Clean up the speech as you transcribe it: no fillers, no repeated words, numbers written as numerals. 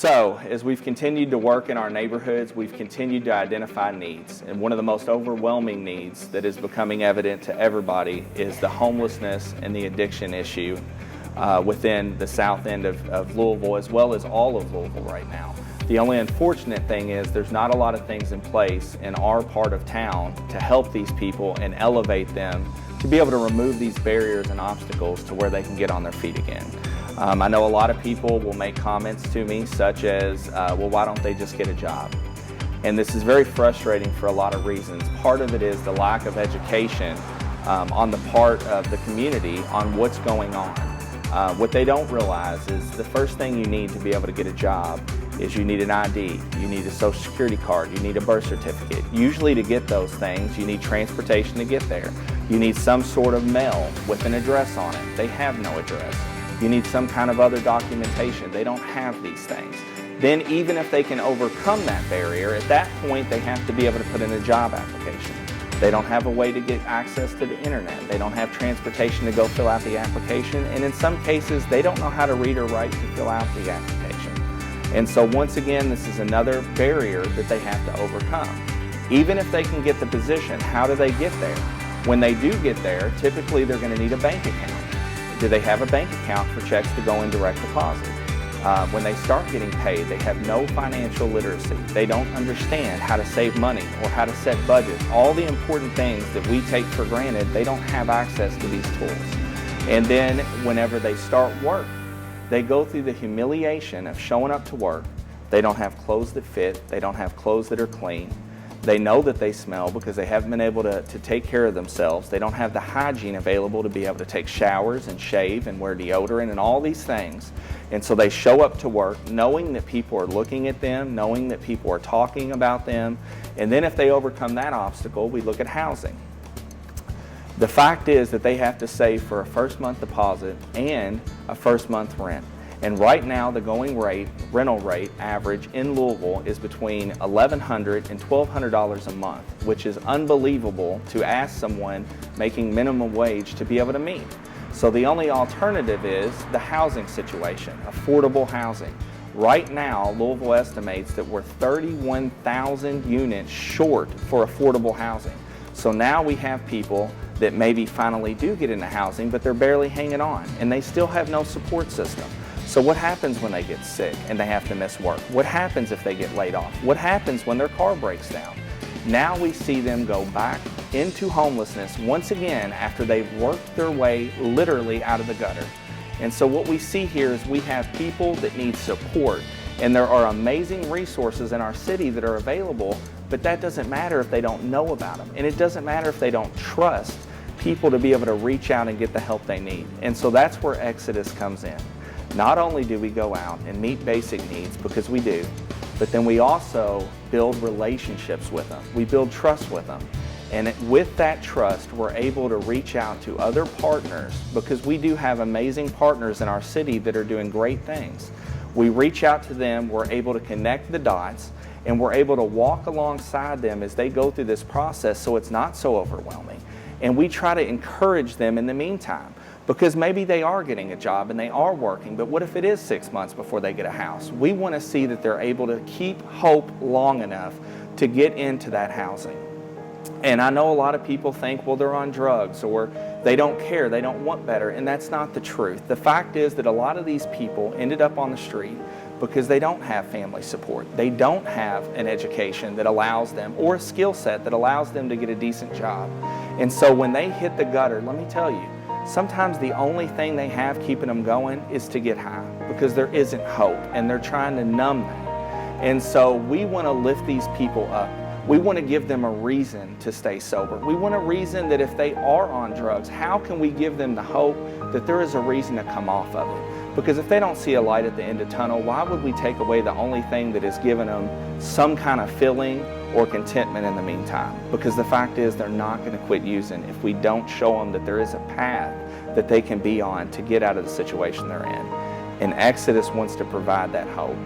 So, as we've continued to work in our neighborhoods, we've continued to identify needs. And one of the most overwhelming needs that is becoming evident to everybody is the homelessness and the addiction issue within the south end of Louisville, as well as all of Louisville right now. The only unfortunate thing is there's not a lot of things in place in our part of town to help these people and elevate them to be able to remove these barriers and obstacles to where they can get on their feet again. I know a lot of people will make comments to me such as, well, why don't they just get a job? And this is very frustrating for a lot of reasons. Part of it is the lack of education on the part of the community on what's going on. What they don't realize is the first thing you need to be able to get a job is you need an ID, you need a social security card, you need a birth certificate. Usually to get those things, you need transportation to get there. You need some sort of mail with an address on it. They have no address. You need some kind of other documentation. They don't have these things. Then even if they can overcome that barrier, at that point they have to be able to put in a job application. They don't have a way to get access to the internet. They don't have transportation to go fill out the application. And in some cases, they don't know how to read or write to fill out the application. And so once again, this is another barrier that they have to overcome. Even if they can get the position, how do they get there? When they do get there, typically they're going to need a bank account. Do they have a bank account for checks to go in direct deposit? When they start getting paid, they have no financial literacy. They don't understand how to save money or how to set budgets. All the important things that we take for granted, they don't have access to these tools. And then whenever they start work, they go through the humiliation of showing up to work. They don't have clothes that fit. They don't have clothes that are clean. They know that they smell because they haven't been able to take care of themselves. They don't have the hygiene available to be able to take showers and shave and wear deodorant and all these things. And so they show up to work knowing that people are looking at them, knowing that people are talking about them. And then if they overcome that obstacle, we look at housing. The fact is that they have to save for a first month deposit and a first month rent. And right now the going rate, rental rate average in Louisville is between $1,100 and $1,200 a month, which is unbelievable to ask someone making minimum wage to be able to meet. So the only alternative is the housing situation, affordable housing. Right now, Louisville estimates that we're 31,000 units short for affordable housing. So now we have people that maybe finally do get into housing, but they're barely hanging on, and they still have no support system. So what happens when they get sick and they have to miss work? What happens if they get laid off? What happens when their car breaks down? Now we see them go back into homelessness once again after they've worked their way literally out of the gutter. And so what we see here is we have people that need support, and there are amazing resources in our city that are available, but that doesn't matter if they don't know about them. And it doesn't matter if they don't trust people to be able to reach out and get the help they need. And so that's where Exodus comes in. Not only do we go out and meet basic needs, because we do, but then we also build relationships with them. We build trust with them. And with that trust, we're able to reach out to other partners, because we do have amazing partners in our city that are doing great things. We reach out to them, we're able to connect the dots, and we're able to walk alongside them as they go through this process so it's not so overwhelming. And we try to encourage them in the meantime. Because maybe they are getting a job and they are working, but what if it is 6 months before they get a house? We want to see that they're able to keep hope long enough to get into that housing. And I know a lot of people think, well, they're on drugs or they don't care, they don't want better, and that's not the truth. The fact is that a lot of these people ended up on the street because they don't have family support. They don't have an education that allows them, or a skill set that allows them to get a decent job. And so when they hit the gutter, let me tell you, sometimes the only thing they have keeping them going is to get high, because there isn't hope and they're trying to numb that. And so we want to lift these people up. We want to give them a reason to stay sober. We want a reason that if they are on drugs, how can we give them the hope that there is a reason to come off of it? Because if they don't see a light at the end of the tunnel, why would we take away the only thing that has given them some kind of feeling or contentment in the meantime? Because the fact is they're not going to quit using if we don't show them that there is a path that they can be on to get out of the situation they're in. And Exodus wants to provide that hope.